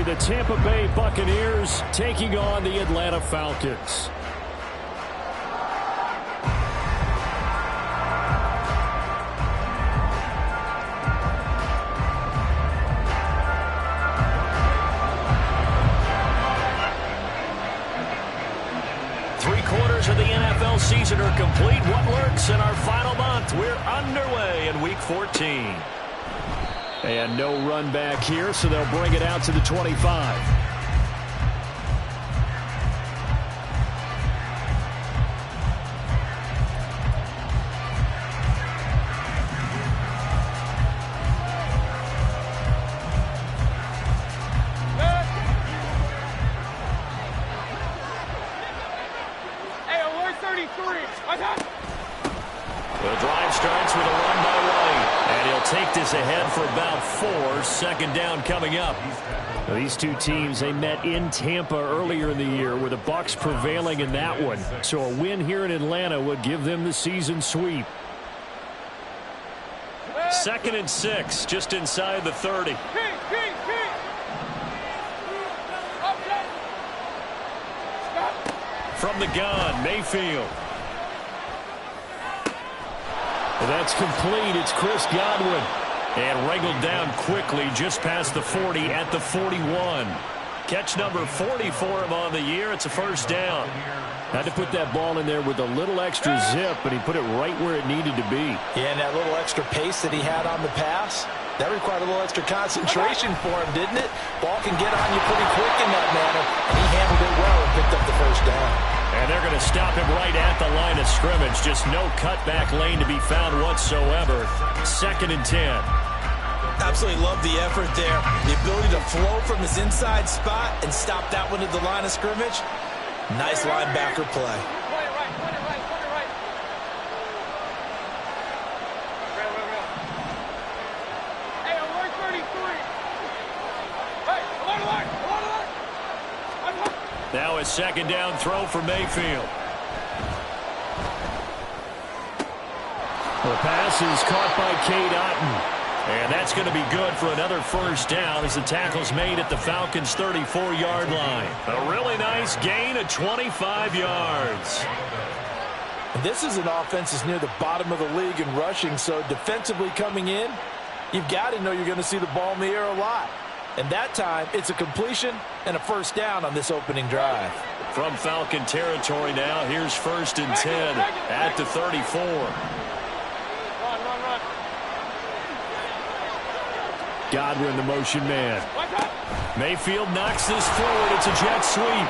the Tampa Bay Buccaneers taking on the Atlanta Falcons. Of the NFL season are complete. What lurks in our final month? We're underway in Week 14. And no run back here, so they'll bring it out to the 25. The drive starts with a run by White, and he'll take this ahead for about 4. Second down coming up. Now, these two teams, they met in Tampa earlier in the year with the Bucs prevailing in that one. So a win here in Atlanta would give them the season sweep. 2nd and 6, just inside the 30. From the gun, Mayfield. That's complete. It's Chris Godwin. And wrangled down quickly just past the 40 at the 41. Catch number 40 for him on the year. It's a first down. Had to put that ball in there with a little extra zip, but he put it right where it needed to be. Yeah, and that little extra pace that he had on the pass, that required a little extra concentration for him, didn't it? Ball can get on you pretty quick in that manner, and he handled it well and picked up the first down. And they're going to stop him right at the line of scrimmage. Just no cutback lane to be found whatsoever. 2nd and 10. Absolutely love the effort there. The ability to flow from his inside spot and stop that one at the line of scrimmage. Nice linebacker play. Now a second down throw for Mayfield. The pass is caught by Cade Otton. And that's going to be good for another first down as the tackle's made at the Falcons' 34-yard line. A really nice gain of 25 yards. And this is an offense that's near the bottom of the league in rushing, so defensively coming in, you've got to know you're going to see the ball in the air a lot. And that time, it's a completion and a first down on this opening drive. From Falcon territory now, here's 1st and 10 at the 34. Godwin, the motion man. Mayfield knocks this forward. It's a jet sweep.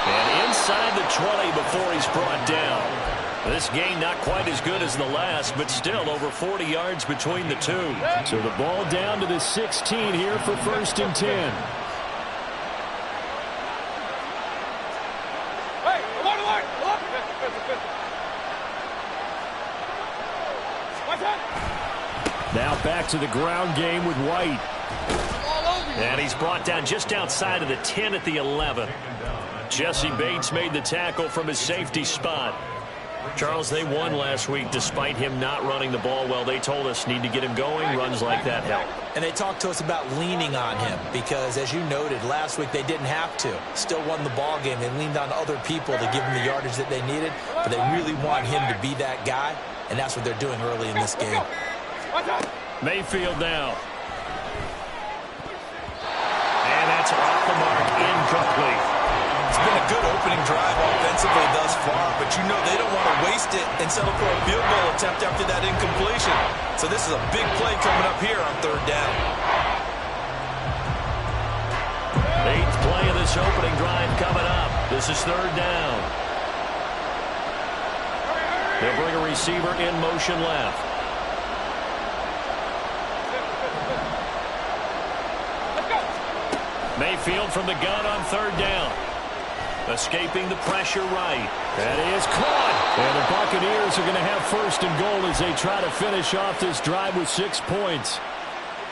And inside the 20 before he's brought down. This gain not quite as good as the last, but still over 40 yards between the two. So the ball down to the 16 here for 1st and 10. Now back to the ground game with White. And he's brought down just outside of the 10 at the 11. Jesse Bates made the tackle from his safety spot. Charles, they won last week despite him not running the ball well. They told us need to get him going. Runs like that help. And they talked to us about leaning on him because, as you noted, last week they didn't have to. Still won the ball game. They leaned on other people to give them the yardage that they needed, but they really want him to be that guy, and that's what they're doing early in this game. Mayfield now. And that's off the mark, incomplete. It's been a good opening drive offensively thus far, but you know they don't want to waste it and settle for a field goal attempt after that incompletion. So this is a big play coming up here on 3rd down. 8th play of this opening drive coming up. This is 3rd down. They'll bring a receiver in motion left. Mayfield from the gun on 3rd down. Escaping the pressure right. That is caught. And the Buccaneers are going to have 1st and goal as they try to finish off this drive with 6 points.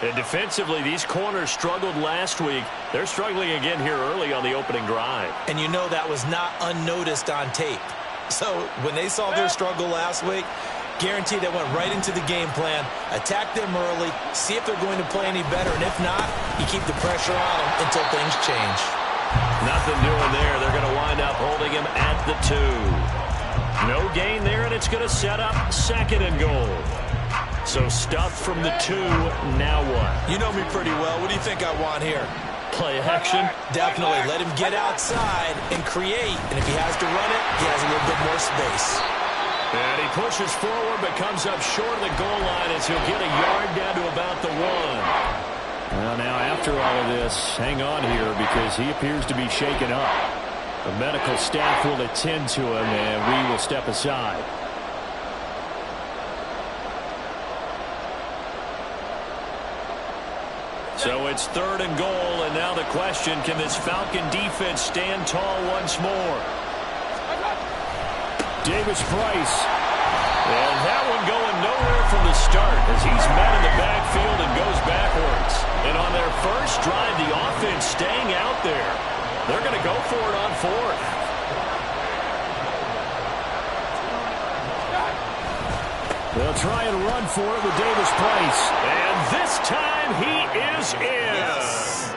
And defensively, these corners struggled last week. They're struggling again here early on the opening drive. And you know that was not unnoticed on tape. So when they saw their struggle last week, Guaranteed they went right into the game plan, attack them early, see if they're going to play any better, and if not, you keep the pressure on them until things change. Nothing doing there. They're going to wind up holding him at the 2. No gain there, and it's going to set up 2nd and goal. So stuffed from the 2, now what? You know me pretty well. What do you think I want here? Play action? Definitely. Let him get outside and create. And if he has to run it, he has a little bit more space. And he pushes forward but comes up short of the goal line as he'll get a yard down to about the 1. Well, now after all of this, hang on here because he appears to be shaken up. The medical staff will attend to him, and we will step aside. So it's 3rd and goal, and now the question, can this Falcon defense stand tall once more? Davis Price. And that one going nowhere from the start as he's met in the backfield and goes backwards. And on their first drive, the offense staying out there. They're going to go for it on 4th. They'll try and run for it with Davis Price. And this time he is in. Yes.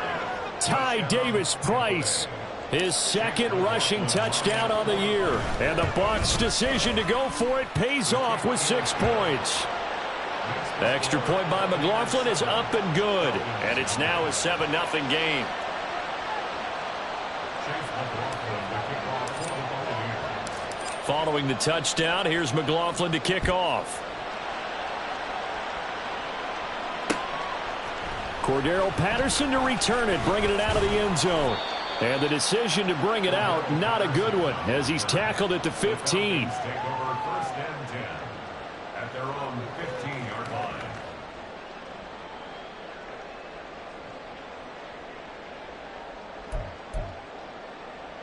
Ty Davis Price. His 2nd rushing touchdown on the year. And the Bucs' decision to go for it pays off with 6 points. The extra point by McLaughlin is up and good. And it's now a 7-0 game. Following the touchdown, here's McLaughlin to kick off. Cordero Patterson to return it, bringing it out of the end zone. And the decision to bring it out, not a good one, as he's tackled at the 15. Take over 1st and 10 at their own 15-yard line.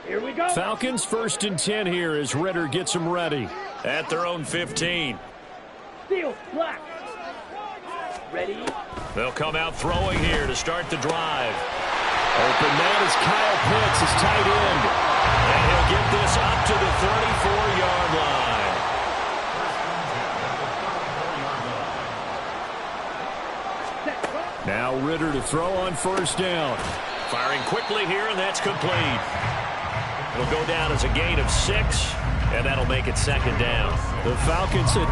Here we go. Falcons 1st and 10 here as Ridder gets them ready at their own 15. Steal, black. Ready? They'll come out throwing here to start the drive. Open man is Kyle Pitts, his tight end. And he'll get this up to the 34-yard line. Now Ridder to throw on 1st down. Firing quickly here, and that's complete. It'll go down as a gain of 6, and that'll make it 2nd down. The Falcons at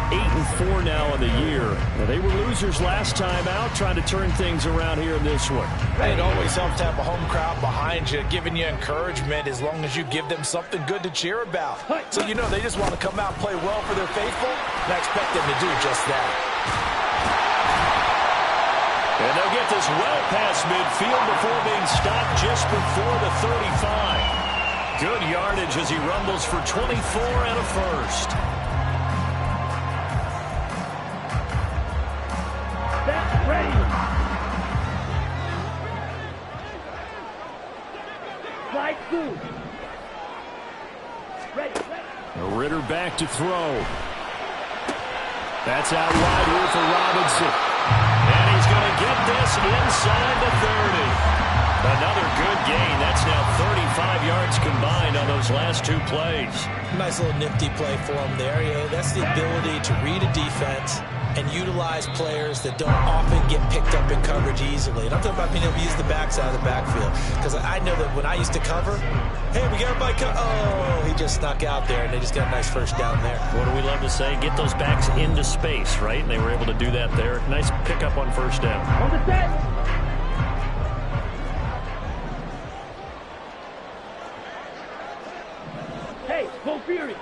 8-4 now in the year. Now, they were losers last time out, trying to turn things around here in this one. It always helps to have a home crowd behind you, giving you encouragement as long as you give them something good to cheer about. So you know they just want to come out and play well for their faithful, and I expect them to do just that. And they'll get this well past midfield before being stopped just before the 35. Good yardage as he rumbles for 24 and a 1st. That's ready. Slide through. Ready. Ridder back to throw. That's out wide here for Robinson. And he's going to get this inside the 30. Another good gain. That's now 35 yards combined on those last 2 plays. Nice little nifty play for him there. Yeah, that's the ability to read a defense and utilize players that don't often get picked up in coverage easily. And I'm talking about being able to use the backside of the backfield. Because I know that when I used to cover, hey, we got everybody oh, he just snuck out there, and they just got a nice 1st down there. What do we love to say? Get those backs into space, right? And they were able to do that there. Nice pickup on 1st down. On the set. Hey, go Fury.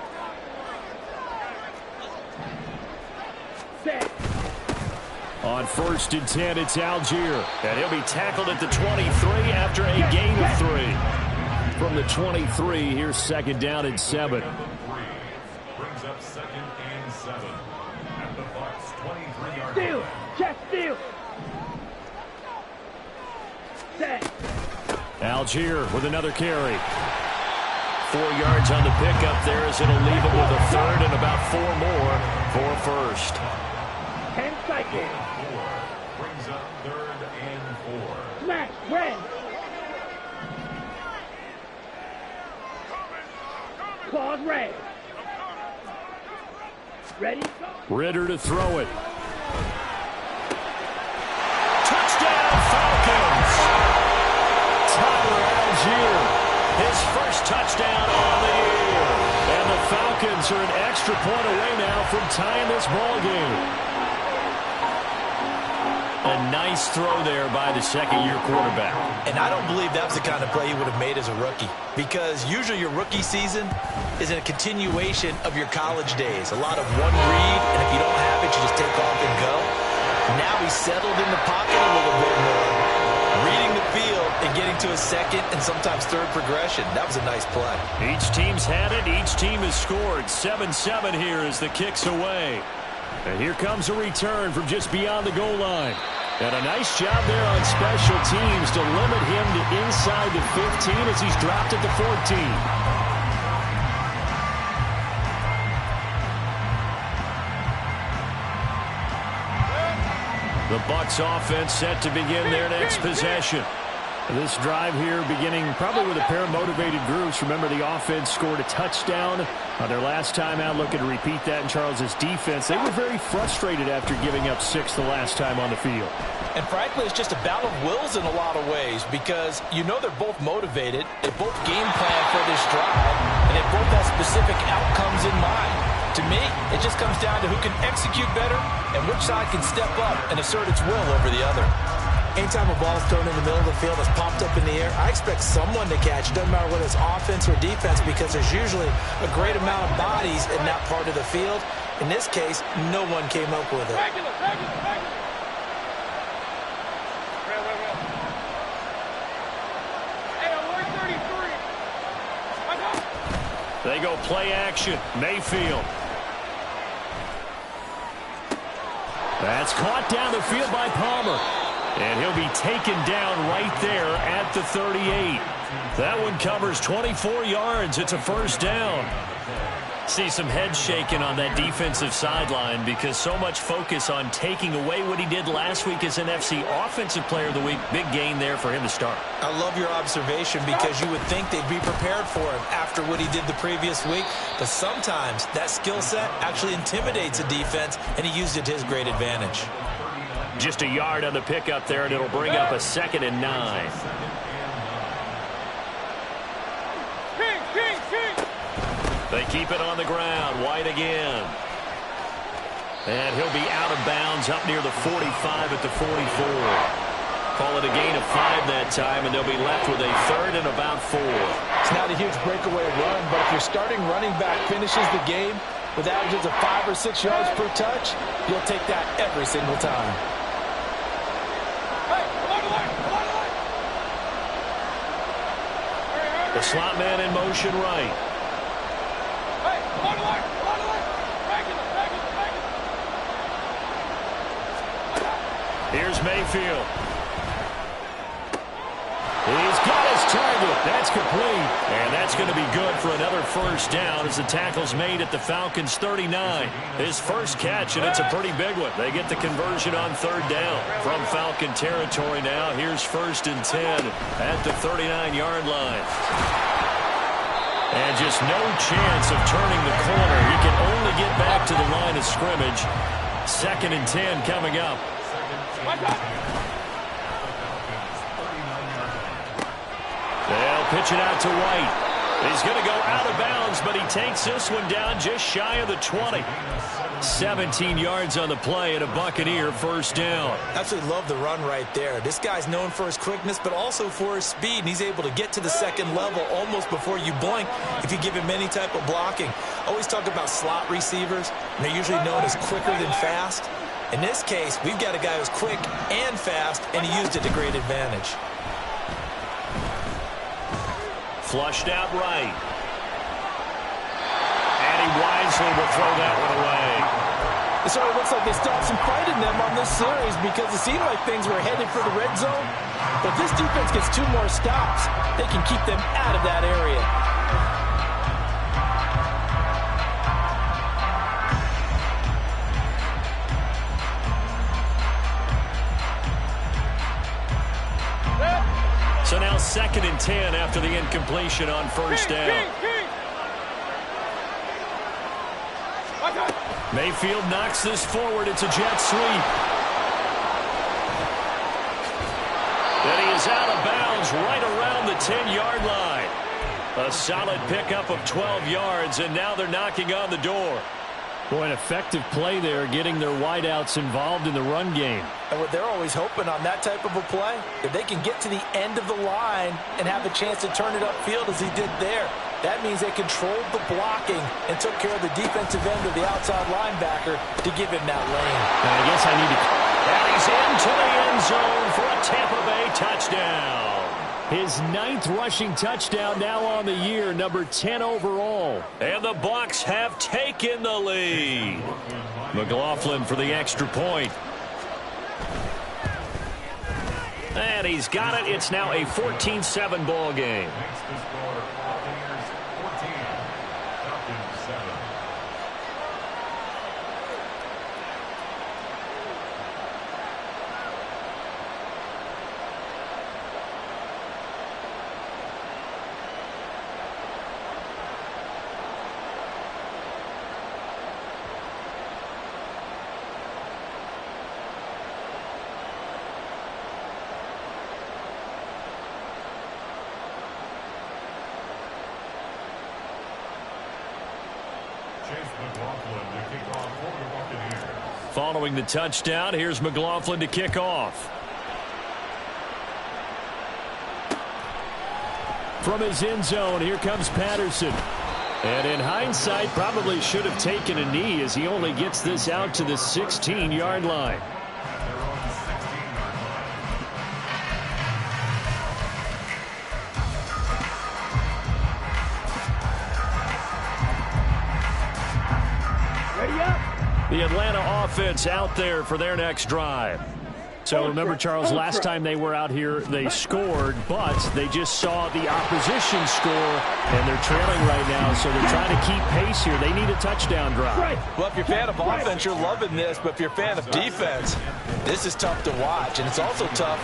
Set. On 1st and 10, it's Algier. And he'll be tackled at the 23 after a gain of 3. From the 23, here's 2nd down and 7. Brings up 2nd and 7 at the Bucs 23-yard line. Steal. Check steal. Set. Algier with another carry. 4 yards on the pickup there as it'll leave him with a 3rd and about 4 more for 1st. 10 seconds. Brings up 3rd and 4. Smash. Red. Claws red. Ready? Ritter to throw it. Touchdown, Falcons! Tyler Algier, his first touchdown on the year. And the Falcons are an extra point away now from tying this ball game. A nice throw there by the second-year quarterback. And I don't believe that was the kind of play he would have made as a rookie, because usually your rookie season is a continuation of your college days. A lot of one read, and if you don't have it, you just take off and go. Now he's settled in the pocket a little bit more, reading the field and getting to a second and sometimes third progression. That was a nice play. Each team's had it. Each team has scored. 7-7 here as the kick's away. And here comes a return from just beyond the goal line. And a nice job there on special teams to limit him to inside the 15 as he's dropped at the 14. The Bucs offense set to begin their next possession. This drive here beginning probably with a pair of motivated groups. Remember, the offense scored a touchdown on their last time out. Looking to repeat that in Charles's defense. They were very frustrated after giving up 6 the last time on the field. And frankly, it's just a battle of wills in a lot of ways, because you know they're both motivated. They both game plan for this drive, and they both have specific outcomes in mind. To me, it just comes down to who can execute better and which side can step up and assert its will over the other. Anytime a ball is thrown in the middle of the field that's popped up in the air, I expect someone to catch. It doesn't matter whether it's offense or defense, because there's usually a great amount of bodies in that part of the field. In this case, no one came up with it. They go play action. Mayfield. That's caught down the field by Palmer. And he'll be taken down right there at the 38. That one covers 24 yards. It's a first down. See some head shaking on that defensive sideline because so much focus on taking away what he did last week as an NFC Offensive Player of the Week. Big gain there for him to start. I love your observation, because you would think they'd be prepared for him after what he did the previous week. But sometimes that skill set actually intimidates a defense, and he used it to his great advantage. Just a yard on the pickup there, and it'll bring up a 2nd and 9. They keep it on the ground. White again. And he'll be out of bounds up near the 45 at the 44. Call it a gain of 5 that time, and they'll be left with a 3rd and about 4. It's not a huge breakaway run, but if your starting running back finishes the game with averages of 5 or 6 yards per touch, you'll take that every single time. The slot man in motion right. Here's Mayfield. He's got his target. That's complete. And that's going to be good for another first down as the tackle's made at the Falcons' 39. His first catch, and it's a pretty big one. They get the conversion on 3rd down. From Falcon territory now, here's 1st and 10 at the 39-yard line. And just no chance of turning the corner. He can only get back to the line of scrimmage. 2nd and 10 coming up. They'll pitch it out to White. He's going to go out of bounds, but he takes this one down just shy of the 20. 17 yards on the play and a Buccaneer first down. Absolutely love the run right there. This guy's known for his quickness, but also for his speed. And he's able to get to the 2nd level almost before you blink if you give him any type of blocking. Always talk about slot receivers, and they're usually known as quicker than fast. In this case, we've got a guy who's quick and fast, and he used it to great advantage. Flushed out right. And he wisely will throw that one away. It certainly looks like they still have some fight in them on this series, because it seemed like things were headed for the red zone. But if this defense gets 2 more stops, they can keep them out of that area. So now 2nd and 10 after the incompletion on first down. Mayfield knocks this forward. It's a jet sweep. And he is out of bounds right around the 10-yard line. A solid pickup of 12 yards, and now they're knocking on the door. Boy, an effective play there, getting their wideouts involved in the run game. And what they're always hoping on that type of a play, if they can get to the end of the line and have a chance to turn it upfield as he did there, that means they controlled the blocking and took care of the defensive end of the outside linebacker to give him that lane. And I guess I need to... And he's into the end zone for a Tampa Bay touchdown. His 9th rushing touchdown now on the year, number 10 overall. And the Bucs have taken the lead. McLaughlin for the extra point. And he's got it. It's now a 14-7 ball game. Makes the score Buccaneers 14, Falcons 7. Following the touchdown, here's McLaughlin to kick off. From his end zone, here comes Patterson. And in hindsight, probably should have taken a knee as he only gets this out to the 16-yard line. The Atlanta offense out there for their next drive. So remember, Charles, last time they were out here, they scored, but they just saw the opposition score, and they're trailing right now, so they're trying to keep pace here. They need a touchdown drive. Well, if you're a fan of offense, you're loving this, but if you're a fan of defense, this is tough to watch, and it's also tough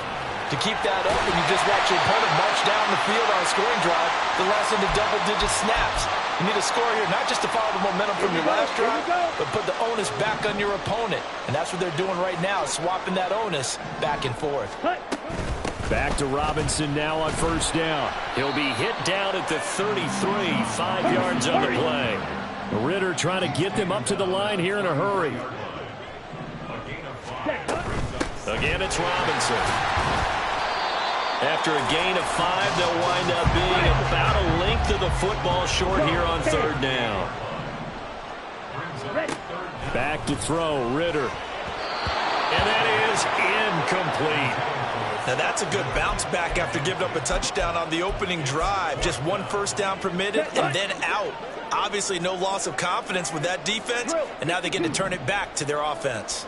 to keep that up when you just watch your opponent march down the field on a scoring drive the last into double-digit snaps. You need a score here, not just to follow the momentum from your last drive, but put the onus back on your opponent. And that's what they're doing right now, swapping that onus back and forth. Back to Robinson now on first down. He'll be hit down at the 33, 5 yards on the play. Ritter trying to get them up to the line here in a hurry. Again, it's Robinson. After a gain of 5, they'll wind up being about a length of the football short here on third down. Back to throw, Ritter. And that is incomplete. Now that's a good bounce back after giving up a touchdown on the opening drive. Just one first down permitted and then out. Obviously no loss of confidence with that defense, and now they get to turn it back to their offense.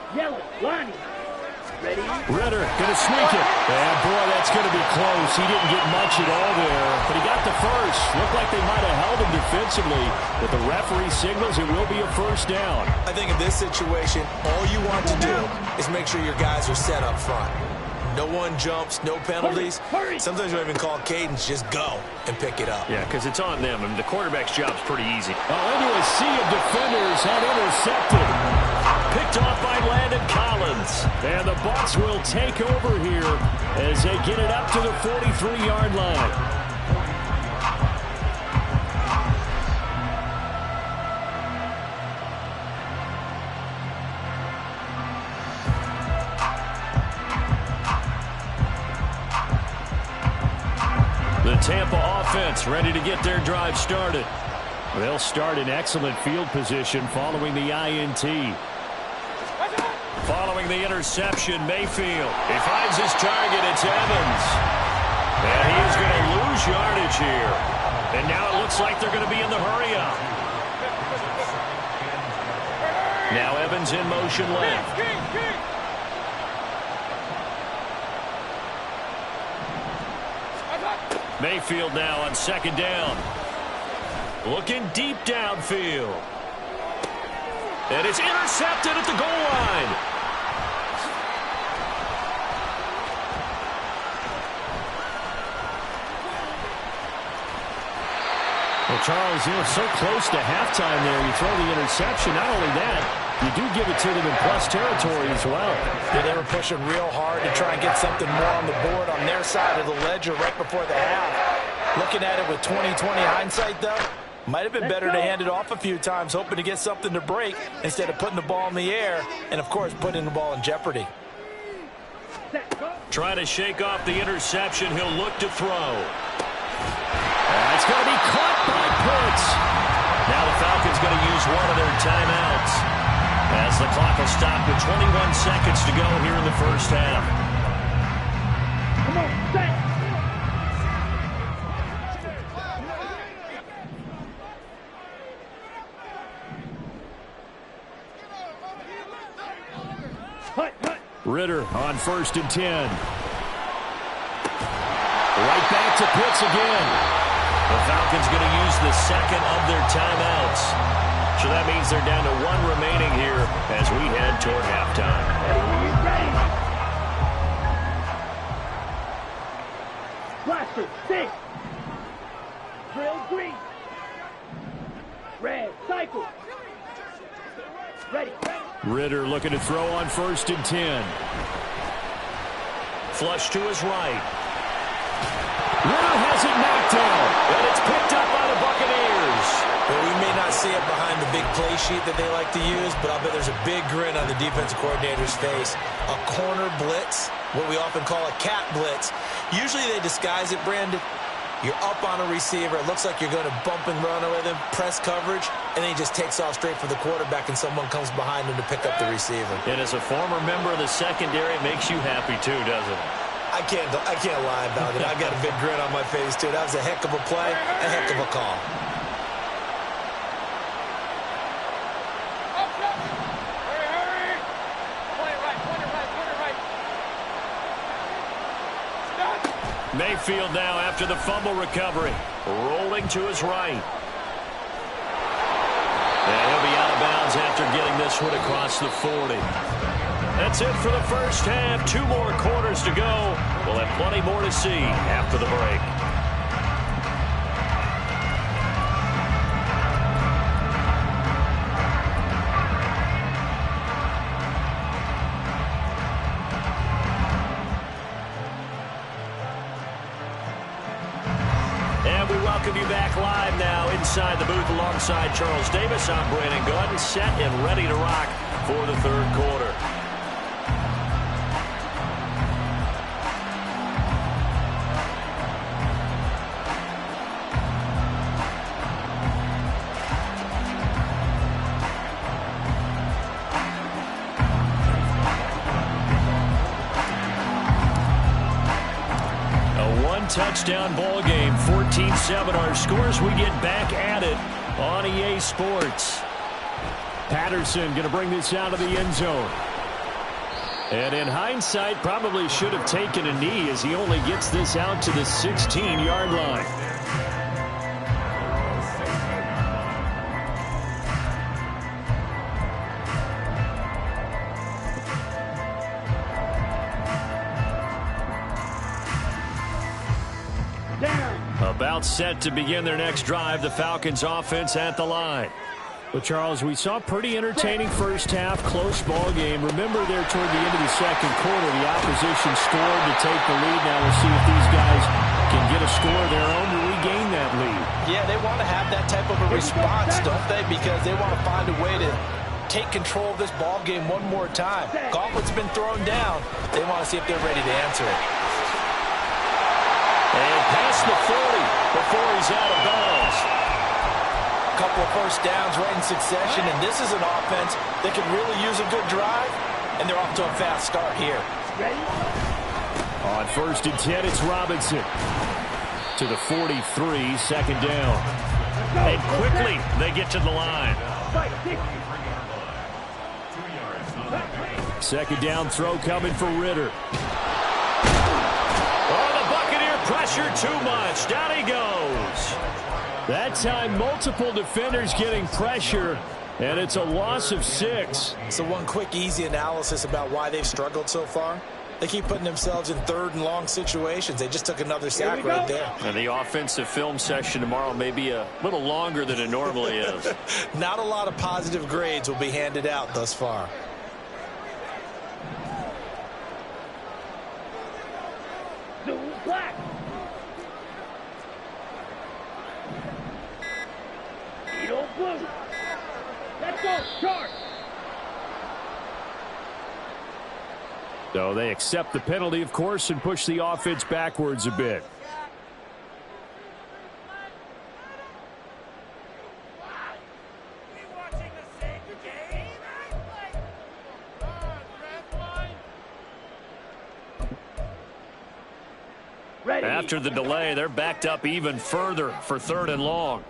Ritter going to sneak it. And boy, that's going to be close. He didn't get much at all there, but he got the first. Looked like they might have held him defensively. But the referee signals it will be a first down. I think in this situation, all you want to do is make sure your guys are set up front. No one jumps, no penalties. Sometimes you don't even call cadence, just go and pick it up. Yeah, because it's on them. I mean, the quarterback's job's pretty easy. Oh, into a sea of defenders and intercepted. Picked off by Landon Collins. And the Bucs will take over here as they get it up to the 43-yard line. The Tampa offense ready to get their drive started. They'll start in excellent field position following the INT. Following the interception, Mayfield. He finds his target. It's Evans. And he is going to lose yardage here. And now it looks like they're going to be in the hurry-up. Now Evans in motion left. Mayfield now on second down. Looking deep downfield. And it's intercepted at the goal line. Well, Charles, so close to halftime there. You throw the interception. Not only that, you do give it to them in plus territory as well. Yeah, they were pushing real hard to try and get something more on the board on their side of the ledger right before the half. Looking at it with 20/20 hindsight, though, might have been better to hand it off a few times, hoping to get something to break instead of putting the ball in the air and, of course, putting the ball in jeopardy. Trying to shake off the interception. He'll look to throw. It's going to be caught by Pitts. Now the Falcons going to use one of their timeouts as the clock will stop with 21 seconds to go here in the first half. Come on, set. Ridder on 1st and 10. Right back to Pitts again. The Falcons going to use the second of their timeouts. So that means they're down to one remaining here as we head toward halftime. Blaster, 6. Drill green. Red, cycle. Ready. Ridder looking to throw on 1st and 10. Flush to his right. Ridder has it knocked down, and it's picked up by the Buccaneers. Well, we may not see it behind the big play sheet that they like to use, but I'll bet there's a big grin on the defensive coordinator's face. A corner blitz, what we often call a cat blitz. Usually they disguise it, Brandon. You're up on a receiver. It looks like you're going to bump and run with him, press coverage, and then he just takes off straight for the quarterback, and someone comes behind him to pick up the receiver. And as a former member of the secondary, it makes you happy too, doesn't it? I can't lie about it. I've got a big grin on my face, too. That was a heck of a play, a heck of a call. Mayfield now after the fumble recovery. Rolling to his right. And he'll be out of bounds after getting this one across the 40. That's it for the first half. 2 more quarters to go. We'll have plenty more to see after the break. And we welcome you back live now inside the booth alongside Charles Davis. I'm Brandon Gaudin, set and ready to rock for the third quarter. Touchdown ball game, 14-7 our scores. We get back at it on EA Sports. Patterson going to bring this out of the end zone. And in hindsight, probably should have taken a knee as he only gets this out to the 16-yard line. About set to begin their next drive, the Falcons offense at the line. Well, Charles, we saw pretty entertaining first half, close ball game. Remember there toward the end of the second quarter, the opposition scored to take the lead. Now we'll see if these guys can get a score of their own to regain that lead. Yeah, they want to have that type of a response, don't they? Because they want to find a way to take control of this ball game one more time. Gauntlet's been thrown down. They want to see if they're ready to answer it. And past the 40 before he's out of bounds. Couple of first downs right in succession, and this is an offense that can really use a good drive, and they're off to a fast start here. On 1st and 10, it's Robinson to the 43, second down. And quickly they get to the line. Second down throw coming for Ridder. Pressure too much. Down he goes. That time, multiple defenders getting pressure, and it's a loss of 6. So one quick, easy analysis about why they've struggled so far. They keep putting themselves in third and long situations. They just took another sack right there. And the offensive film session tomorrow may be a little longer than it normally is. Not a lot of positive grades will be handed out thus far. Black. Edo blue. Let's go, charge. So they accept the penalty, of course, and push the offense backwards a bit. Ready. After the delay, they're backed up even further for 3rd and long.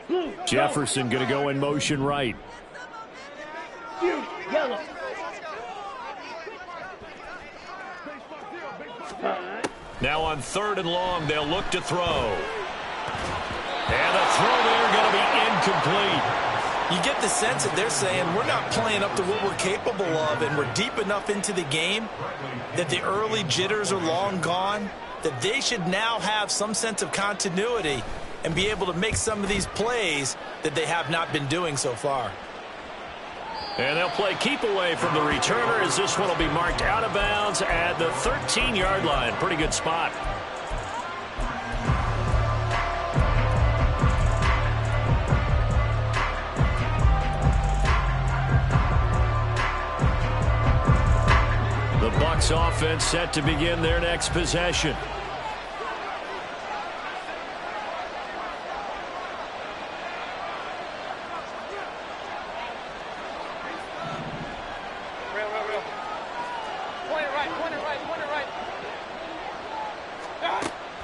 Blue, Jefferson going to go in motion right. blue, yellow. Now on 3rd and long, they'll look to throw. And the throw there going to be incomplete. You get the sense that they're saying we're not playing up to what we're capable of, and we're deep enough into the game that the early jitters are long gone, that they should now have some sense of continuity and be able to make some of these plays that they have not been doing so far. And they'll play keep away from the returner as this one will be marked out of bounds at the 13-yard line. Pretty good spot. The Bucs offense set to begin their next possession.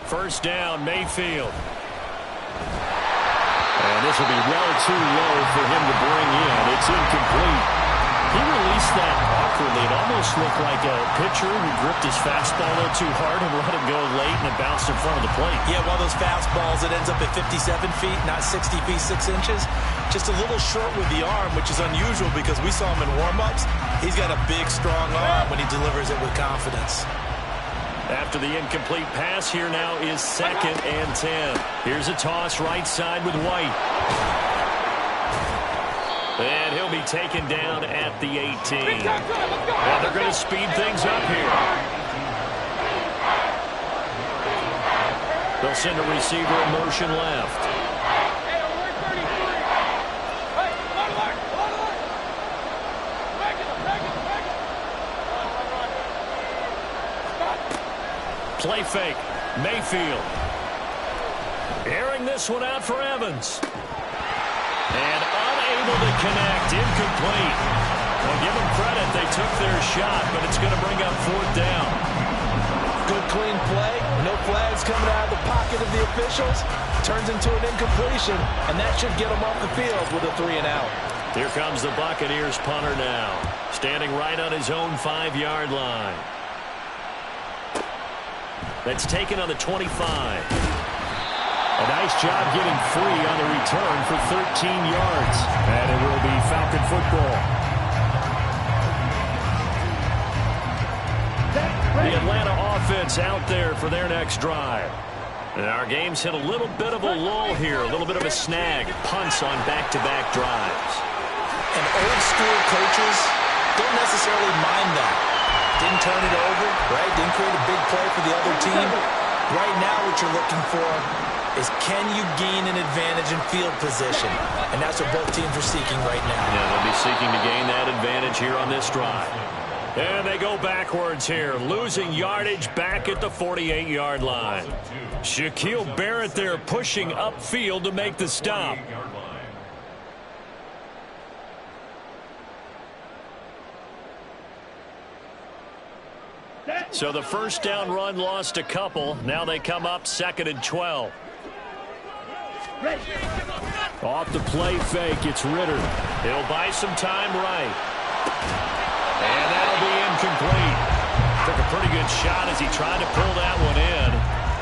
First down, Mayfield. And this will be well too low for him to bring in. It's incomplete. He released that awkwardly. It almost looked like a pitcher who gripped his fastball a little too hard and let it go late, and it bounced in front of the plate. Yeah, one of those fastballs that ends up at 57 feet, not 60 feet, 6 inches. Just a little short with the arm, which is unusual because we saw him in warm-ups. He's got a big, strong arm when he delivers it with confidence. After the incomplete pass, here now is 2nd and 10. Here's a toss right side with White. And he'll be taken down at the 18. And they're going to speed things up here. They'll send a receiver in motion left. Play fake. Mayfield. Airing this one out for Evans. And unable to connect. Incomplete. Well, give them credit. They took their shot, but it's going to bring up 4th down. Good, clean play. No flags coming out of the pocket of the officials. Turns into an incompletion, and that should get them off the field with a 3-and-out. Here comes the Buccaneers punter now. Standing right on his own 5-yard line. That's taken on the 25. A nice job getting free on the return for 13 yards. And it will be Falcon football. The Atlanta offense out there for their next drive. And our game's hit a little bit of a lull here, a little bit of a snag. Punts on back-to-back drives. And old-school coaches don't necessarily mind that. Didn't turn it over, right? Didn't create a big play for the other team. Right now what you're looking for is can you gain an advantage in field position? And that's what both teams are seeking right now. Yeah, they'll be seeking to gain that advantage here on this drive. And they go backwards here, losing yardage back at the 48-yard line. Shaquille Barrett there pushing upfield to make the stop. So the first down run lost a couple. Now they come up 2nd and 12. Off the play fake, it's Ritter. He'll buy some time right. And that'll be incomplete. Took a pretty good shot as he tried to pull that one in.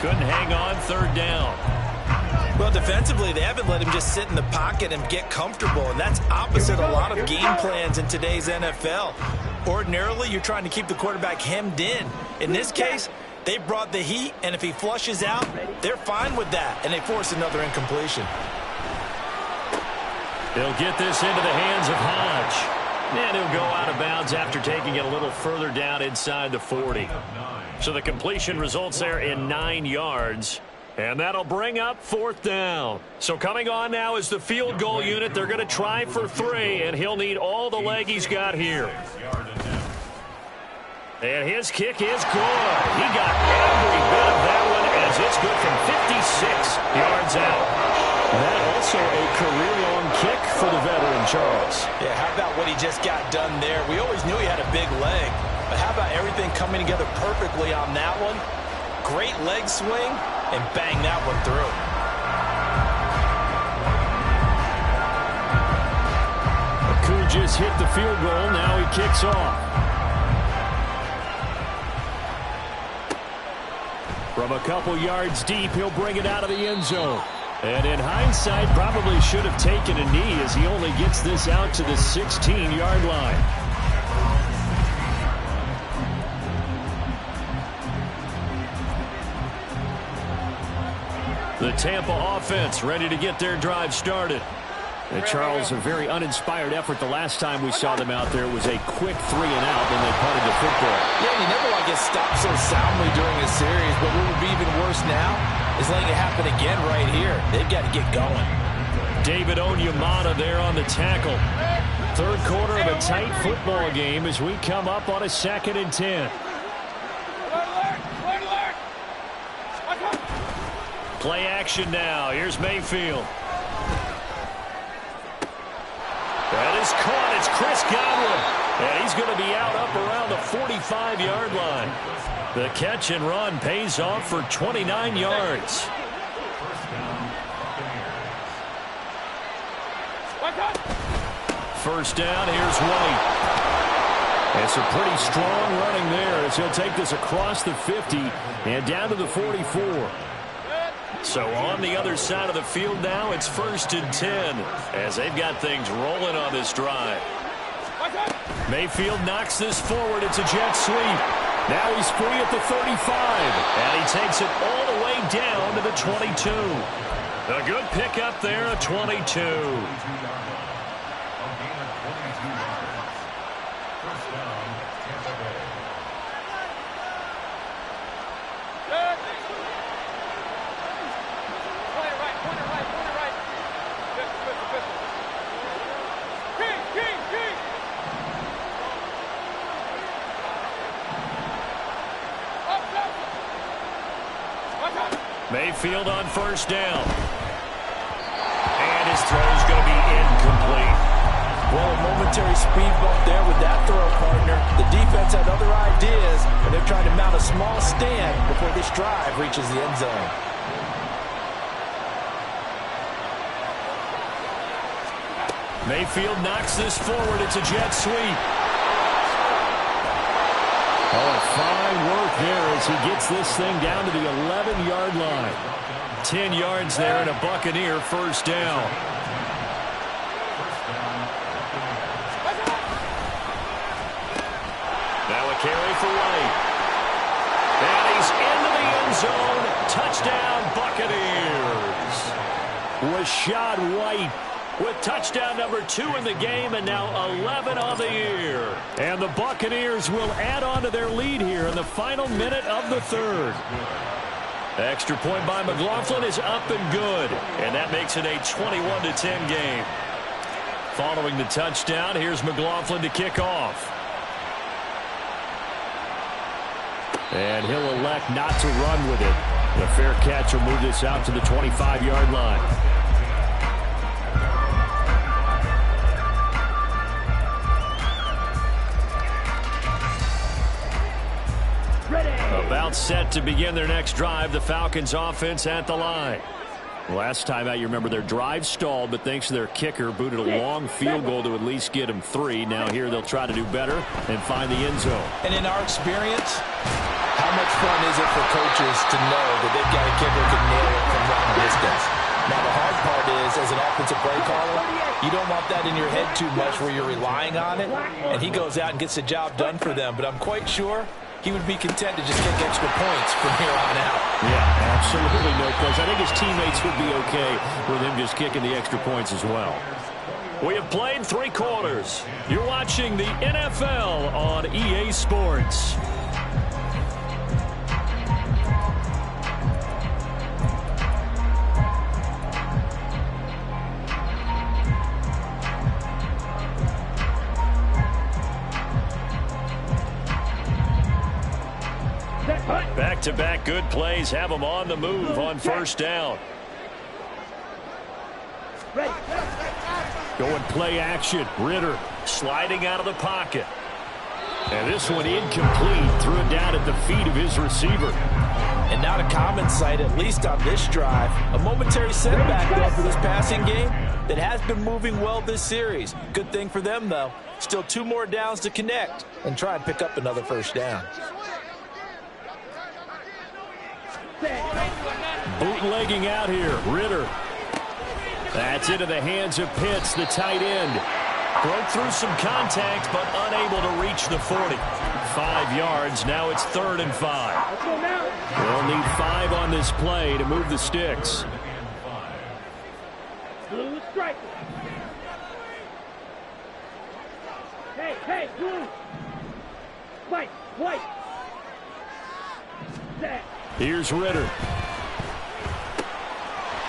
Couldn't hang on 3rd down. Well, defensively, they haven't let him just sit in the pocket and get comfortable, and that's opposite a lot of game plans in today's NFL. Ordinarily, you're trying to keep the quarterback hemmed in. In this case, they brought the heat, and if he flushes out, they're fine with that, and they force another incompletion. They'll get this into the hands of Hodge. And he'll go out of bounds after taking it a little further down inside the 40. So the completion results there in 9 yards. And that'll bring up 4th down. So coming on now is the field goal unit. They're going to try for 3, and he'll need all the leg he's got here. And his kick is good. He got every bit of that one as it's good from 56 yards out. That also a career-long kick for the veteran, Charles. Yeah, how about what he just got done there? We always knew he had a big leg, but how about everything coming together perfectly on that one? Great leg swing, and bang that one through. Aku just hit the field goal. Now he kicks off. From a couple yards deep, he'll bring it out of the end zone. And in hindsight, probably should have taken a knee as he only gets this out to the 16-yard line. The Tampa offense ready to get their drive started. And Charles, a very uninspired effort the last time we saw them out there. It was a quick 3-and-out, and they punted the football. Yeah, you never want to get stopped so soundly during a series, but what would be even worse now is letting it happen again right here. They've got to get going. David Onyemata there on the tackle. Third quarter of a tight football game as we come up on a 2nd and 10. Play action now. Here's Mayfield. That is caught. It's Chris Godwin. And he's going to be out up around the 45-yard line. The catch and run pays off for 29 yards. First down, here's White. It's a pretty strong running there as he'll take this across the 50 and down to the 44. So on the other side of the field now, it's 1st and 10 as they've got things rolling on this drive. Mayfield knocks this forward. It's a jet sweep. Now he's free at the 35, and he takes it all the way down to the 22. A good pickup there, a 22. Mayfield on first down. And his throw is going to be incomplete. Well, a momentary speed bump there with that throw, partner. The defense had other ideas, and they're trying to mount a small stand before this drive reaches the end zone. Mayfield knocks this forward. It's a jet sweep. Oh, fine work there as he gets this thing down to the 11-yard line. 10 yards there and a Buccaneer first down. Now a carry for White. And he's into the end zone. Touchdown, Buccaneers. Rachaad White with touchdown number 2 in the game, and now 11 on the year. And the Buccaneers will add on to their lead here in the final minute of the third. Extra point by McLaughlin is up and good, and that makes it a 21-10 game. Following the touchdown, here's McLaughlin to kick off. And he'll elect not to run with it. The fair catch will move this out to the 25-yard line. About set to begin their next drive. The Falcons offense at the line. Last time out, you remember their drive stalled, but thanks to their kicker, booted a long field goal to at least get them 3. Now here they'll try to do better and find the end zone. And in our experience, how much fun is it for coaches to know that they've got a kicker who can nail it from long distance? Now, the hard part is, as an offensive play caller, you don't want that in your head too much where you're relying on it, and he goes out and gets the job done for them. But I'm quite sure he would be content to just kick extra points from here on out. Yeah, absolutely no question. I think his teammates would be okay with him just kicking the extra points as well. We have played 3 quarters. You're watching the NFL on EA Sports. Back-to-back good plays have them on the move on first down. Going play action. Ritter sliding out of the pocket. And this one incomplete. Threw it down at the feet of his receiver. And not a common sight, at least on this drive. A momentary setback, though, for this passing game that has been moving well this series. Good thing for them, though. Still 2 more downs to connect and try and pick up another first down. Bootlegging out here. Ritter. That's into the hands of Pitts, the tight end. Broke through some contact, but unable to reach the 40. 5 yards. Now it's 3rd and 5. They'll need 5 on this play to move the sticks. Blue striker. Hey, blue. White. Set. Here's Ritter.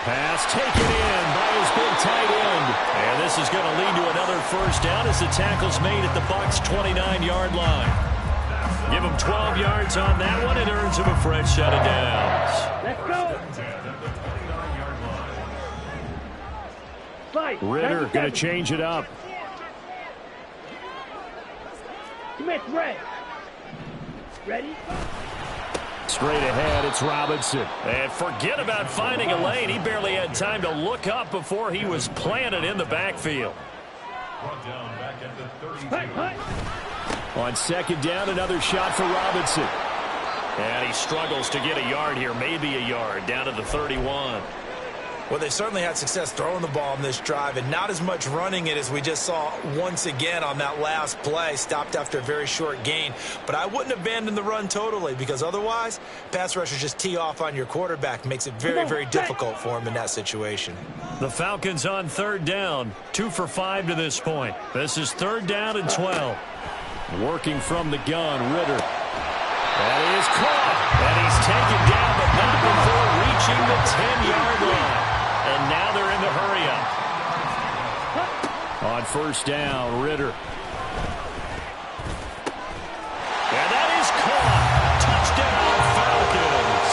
Pass taken in by his big tight end. And this is going to lead to another first down as the tackle's made at the Bucs' 29-yard line. Give him 12 yards on that one. It earns him a fresh set of downs. Let's go. Ritter going to change it up. Smith, ready? Straight ahead, it's Robinson. And forget about finding a lane. He barely had time to look up before he was planted in the backfield. On 2nd down, another shot for Robinson. And he struggles to get a yard here, maybe a yard, down to the 31. Well, they certainly had success throwing the ball in this drive, and not as much running it as we just saw once again on that last play. Stopped after a very short gain. But I wouldn't abandon the run totally, because otherwise, pass rushers just tee off on your quarterback. Makes it very, very difficult for him in that situation. The Falcons on 3rd down. 2 for 5 to this point. This is 3rd down and 12. Working from the gun, Ritter. That is caught. And he's taken down, but not before reaching the 10-yard line. And now they're in the hurry-up. On 1st down, Ritter. And that is caught. Touchdown, Falcons.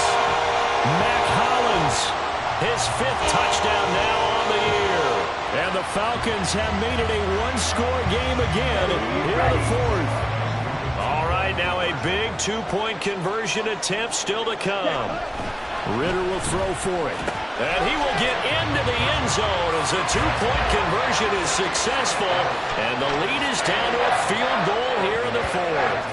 Mac Hollins, his 5th touchdown now on the year. And the Falcons have made it a 1-score game again here in the 4th. All right, now a big 2-point conversion attempt still to come. Ritter will throw for it. And he will get into the end zone as a 2-point conversion is successful. And the lead is down to a field goal here in the 4th.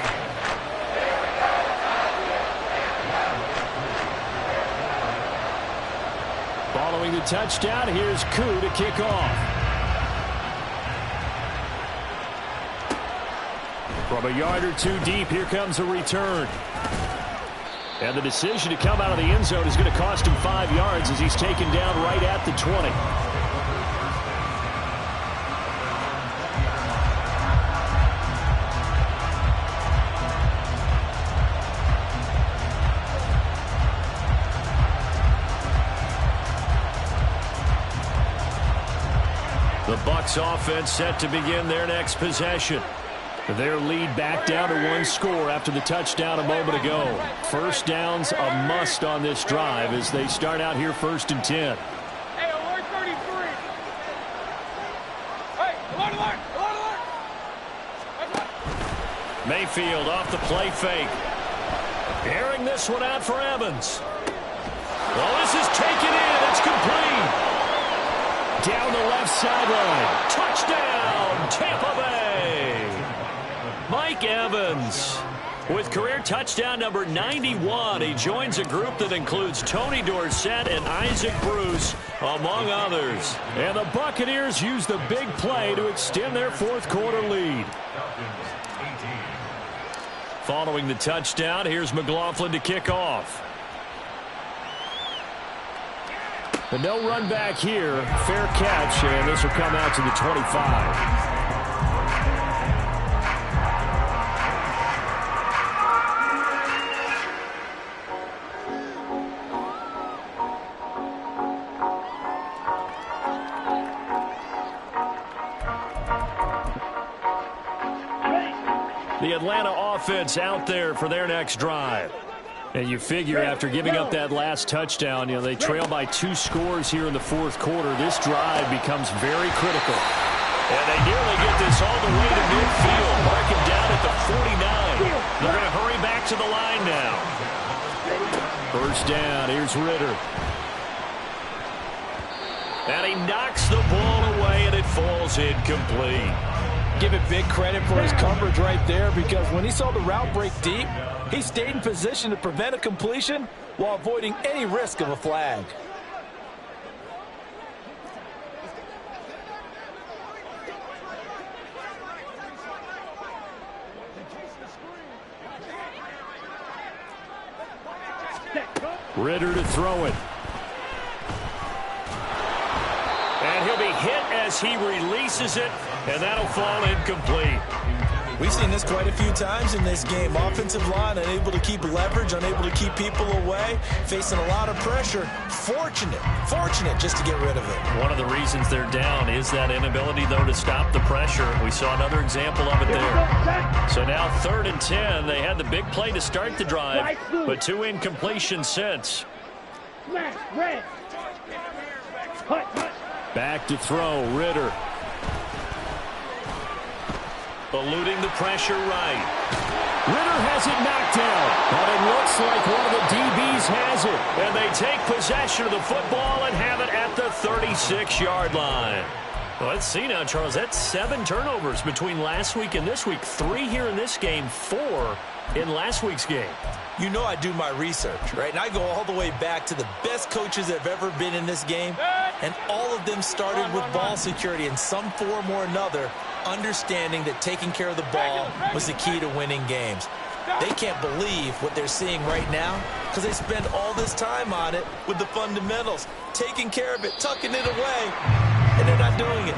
Following the touchdown, here's Koo to kick off. From a yard or 2 deep, here comes a return. And the decision to come out of the end zone is going to cost him 5 yards as he's taken down right at the 20. The Bucs offense set to begin their next possession. Their lead back down to 1 score after the touchdown a moment ago. First down's a must on this drive as they start out here 1st and 10. Hey, alert 33. Hey, alert. Mayfield off the play fake. Airing this one out for Evans. Well, this is taken in. It's complete. Down the left sideline. Touchdown, Tampa Bay. Mike Evans With career touchdown number 91, he joins a group that includes Tony Dorsett and Isaac Bruce, among others. And the Buccaneers use the big play to extend their fourth quarter lead. Following the touchdown, here's McLaughlin to kick off. But no run back here. Fair catch, and this will come out to the 25. The Atlanta offense out there for their next drive. And you figure after giving up that last touchdown, they trail by 2 scores here in the fourth quarter. This drive becomes very critical. And they nearly get this all the way to midfield. Mark him down at the 49. They're going to hurry back to the line now. First down, here's Ritter. And he knocks the ball away, and it falls incomplete. Give it big credit for his coverage right there, because when he saw the route break deep, he stayed in position to prevent a completion while avoiding any risk of a flag. Ritter to throw it. And he'll be hit as he releases it, and that'll fall incomplete. We've seen this quite a few times in this game. Offensive line unable to keep leverage, unable to keep people away, facing a lot of pressure. Fortunate just to get rid of it. One of the reasons they're down is that inability, though, to stop the pressure. We saw another example of it there. So now 3rd and 10. They had the big play to start the drive, but 2 incompletions since. Back to throw, Ritter. Eluding the pressure right. Ritter has it knocked down, but it looks like one of the DBs has it. And they take possession of the football and have it at the 36-yard line. Well, let's see now, Charles. That's 7 turnovers between last week and this week. 3 here in this game, 4 in last week's game. You know I do my research, right? And I go all the way back to the best coaches that have ever been in this game. And all of them started with ball security in some form or another, understanding that taking care of the ball was the key to winning games. They can't believe what they're seeing right now because they spend all this time on it with the fundamentals, taking care of it, tucking it away, and they're not doing it.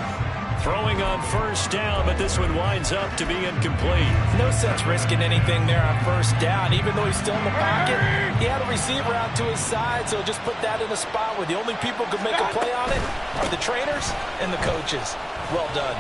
Throwing on first down, but this one winds up to be incomplete. No sense risking anything there on first down. Even though he's still in the pocket, he had a receiver out to his side, so just put that in a spot where the only people who can make a play on it are the trainers and the coaches. Well done.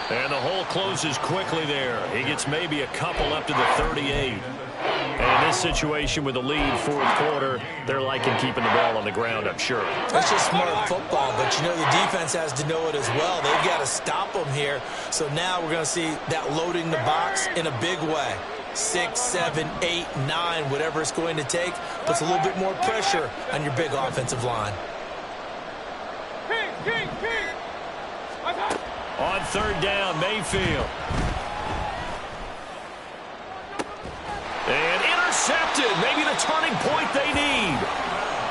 And the hole closes quickly there. He gets maybe a couple up to the 38. And in this situation with the lead fourth quarter, they're liking keeping the ball on the ground, I'm sure. That's just smart football, but you know the defense has to know it as well. They've got to stop them here. So now we're going to see that loading the box in a big way. 6, 7, 8, 9, whatever it's going to take, puts a little bit more pressure on your big offensive line. On third down, Mayfield. And intercepted. Maybe the turning point they need.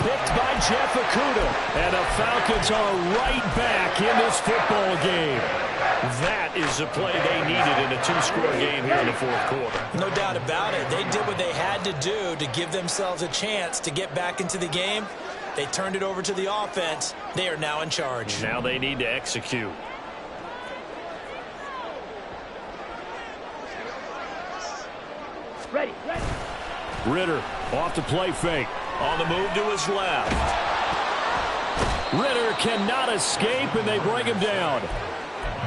Picked by Jeff Okudah. And the Falcons are right back in this football game. That is the play they needed in a 2-score game here in the fourth quarter. No doubt about it. They did what they had to do to give themselves a chance to get back into the game. They turned it over to the offense. They are now in charge. Now they need to execute. Ready. Ritter off the play fake. On the move to his left. Ritter cannot escape, and they bring him down.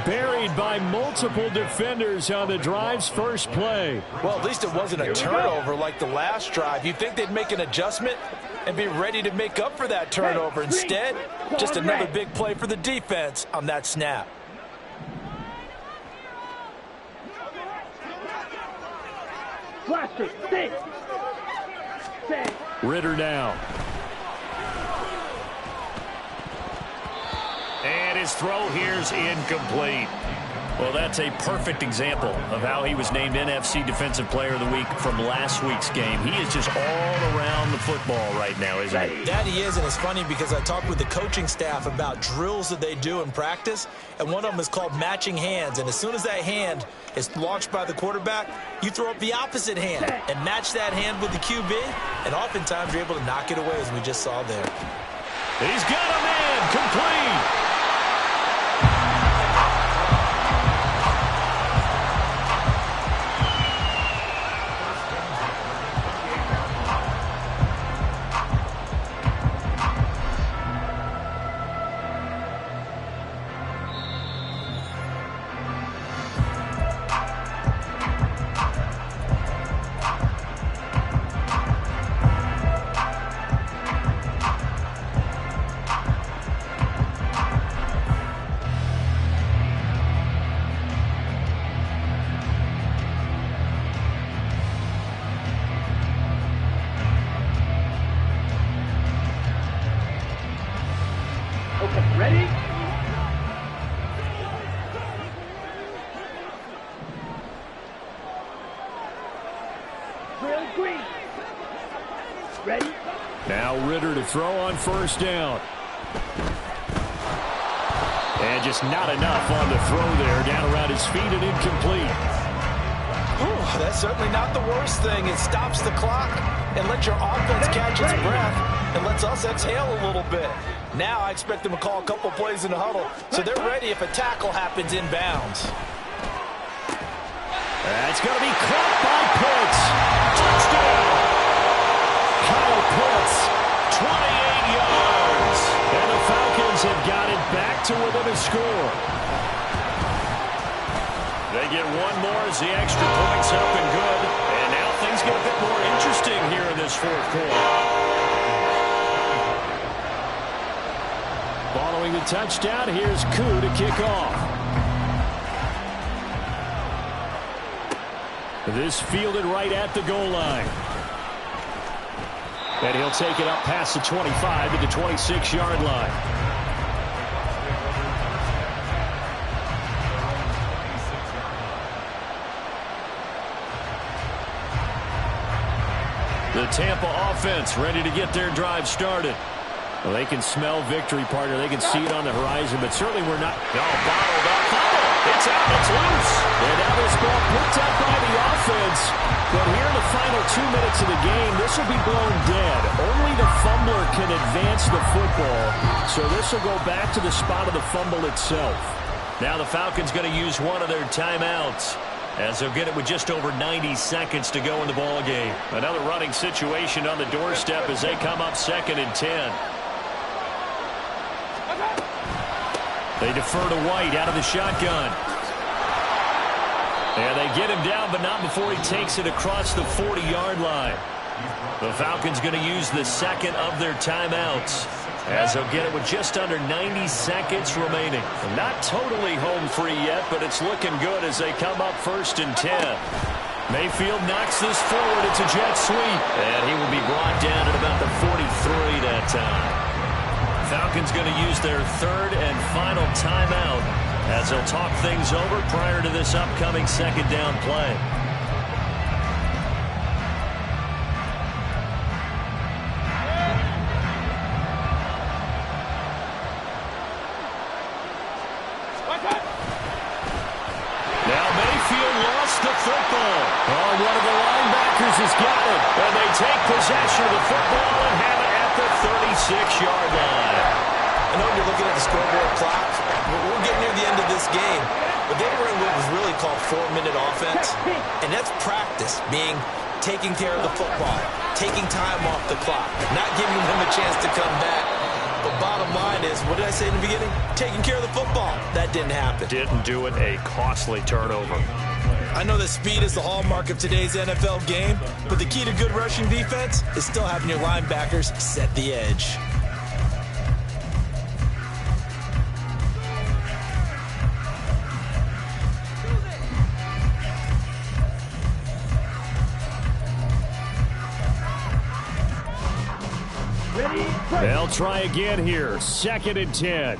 Buried by multiple defenders on the drive's first play. Well, at least it wasn't a turnover like the last drive. You'd think they'd make an adjustment and be ready to make up for that turnover. Instead, just another big play for the defense on that snap. Ritter down. And his throw here's incomplete. Well, that's a perfect example of how he was named NFC Defensive Player of the Week from last week's game. He is just all around the football right now, isn't he? That he is, and it's funny because I talked with the coaching staff about drills that they do in practice, and one of them is called matching hands. And as soon as that hand is launched by the quarterback, you throw up the opposite hand and match that hand with the QB, and oftentimes you're able to knock it away, as we just saw there. He's got a man complete. Ready? Drill green. Ready? Now Ritter to throw on first down. And just not enough on the throw there. Down around his feet and incomplete. Ooh, that's certainly not the worst thing. It stops the clock and lets your offense catch its breath and lets us exhale a little bit. Now I expect them to call a couple plays in the huddle, so they're ready if a tackle happens inbounds. That's going to be caught by Pitts. Touchdown! Kyle Pitts, 28 yards. And the Falcons have got it back to within a score. They get one more as the extra point's up and good. And now things get a bit more interesting here in this fourth quarter. Following the touchdown, here's Koo to kick off. This fielded right at the goal line. And he'll take it up past the 25 to the 26-yard line. The Tampa offense ready to get their drive started. Well, they can smell victory, partner. They can see it on the horizon, but certainly we're not. Bottled up. It's out. It's loose. And now this ball picked up by the offense. But here in the final 2 minutes of the game, this will be blown dead. Only the fumbler can advance the football. So this will go back to the spot of the fumble itself. Now the Falcons going to use one of their timeouts, as they'll get it with just over 90 seconds to go in the ball game. Another running situation on the doorstep as they come up 2nd and 10. They defer to White out of the shotgun. And they get him down, but not before he takes it across the 40-yard line. The Falcons going to use the second of their timeouts, as they'll get it with just under 90 seconds remaining. Not totally home free yet, but it's looking good as they come up 1st and 10. Mayfield knocks this forward. It's a jet sweep. And he will be brought down at about the 43 that time. Falcons going to use their third and final timeout as they'll talk things over prior to this upcoming 2nd down play. Now Mayfield lost the football. Oh, one of the linebackers has got it. And they take possession of the football and have it at the 36-yard line. I know you're looking at the scoreboard clock. We're getting near the end of this game. But they were in what was really called 4-minute offense. And that's practice, being taking care of the football, taking time off the clock, not giving them a chance to come back. But bottom line is, what did I say in the beginning? Taking care of the football. That didn't happen. Didn't do it. A costly turnover. I know that speed is the hallmark of today's NFL game, but the key to good rushing defense is still having your linebackers set the edge. They'll try again here. 2nd and 10.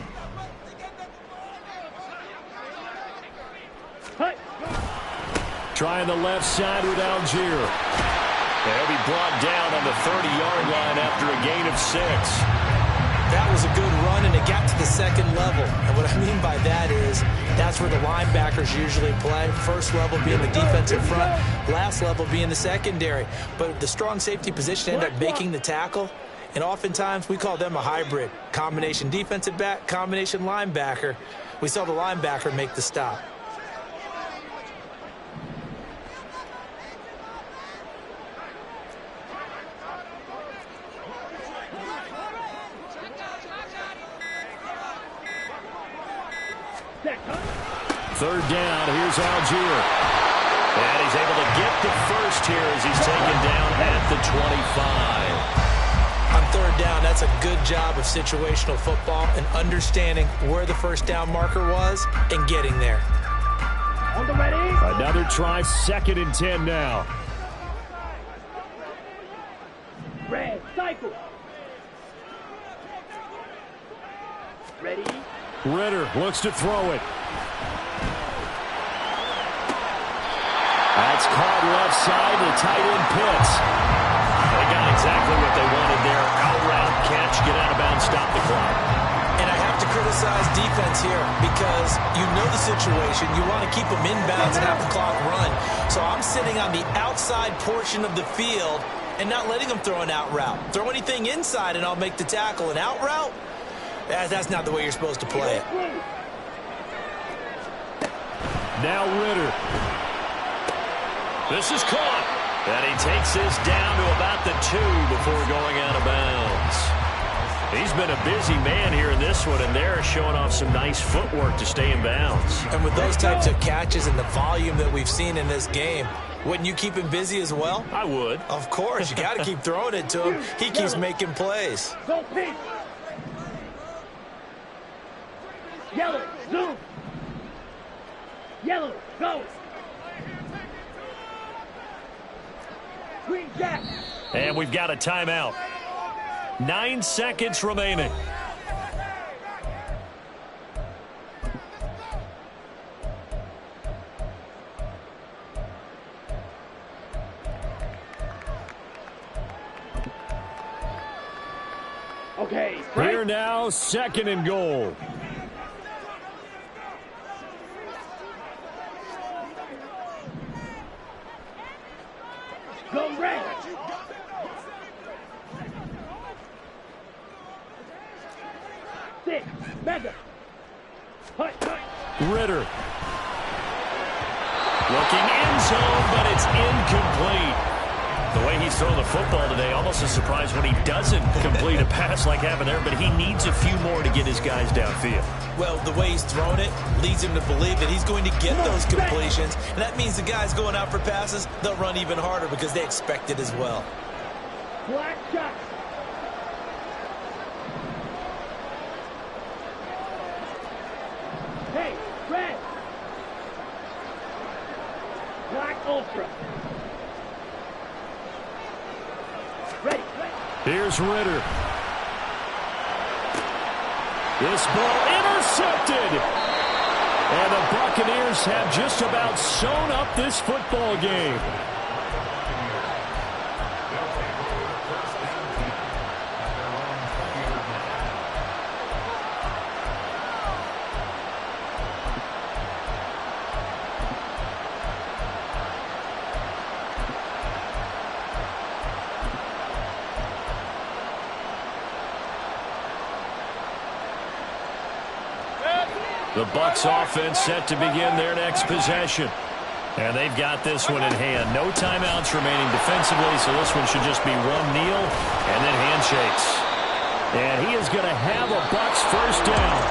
Trying the left side with Algier. They'll be brought down on the 30-yard line after a gain of 6. That was a good run, and it got to the second level. And what I mean by that is that's where the linebackers usually play. First level being the defensive front, last level being the secondary. But the strong safety position ended up making the tackle, and oftentimes we call them a hybrid. Combination defensive back, combination linebacker. We saw the linebacker make the stop. Third down, here's Algier. And he's able to get the first here as he's taken down at the 25. On third down, that's a good job of situational football and understanding where the first down marker was and getting there. On the ready. Another try, 2nd and 10 now. Red, cycle. Ready. Ritter looks to throw it. That's caught left side. The tight end Pitts. They got exactly what they wanted there. Out route, catch, get out of bounds, stop the clock. And I have to criticize defense here because you know the situation. You want to keep them inbounds and have the clock run. So I'm sitting on the outside portion of the field and not letting them throw an out route. Throw anything inside and I'll make the tackle. An out route? That's not the way you're supposed to play it. Now Ritter. This is caught. And he takes this down to about the 2 before going out of bounds. He's been a busy man here in this one, and they're showing off some nice footwork to stay in bounds. And with those types of catches and the volume that we've seen in this game, wouldn't you keep him busy as well? I would. Of course. You got to keep throwing it to him. He keeps making plays. Go pink. Yellow, zoom. Yellow, go. Green jack. And we've got a timeout. 9 seconds remaining. Okay. Here now, 2nd and goal. Go red. Six. Mega. Hut, hut. Ritter. Looking end zone, but it's incomplete. The way he's throwing the football today, almost a surprise when he doesn't complete a pass like happened there, but he needs a few more to get his guys downfield. Well, the way he's thrown it leads him to believe that he's going to get those completions, and that means the guys going out for passes, they'll run even harder because they expect it as well. Black shot. Hey, red. Black ultra. Ready, ready. Here's Ritter. This ball intercepted. And the Buccaneers have just about sewn up this football game. The Bucs offense set to begin their next possession. And they've got this one in hand. No timeouts remaining defensively, so this one should just be one kneel and then handshakes. And he is going to have a Bucs first down.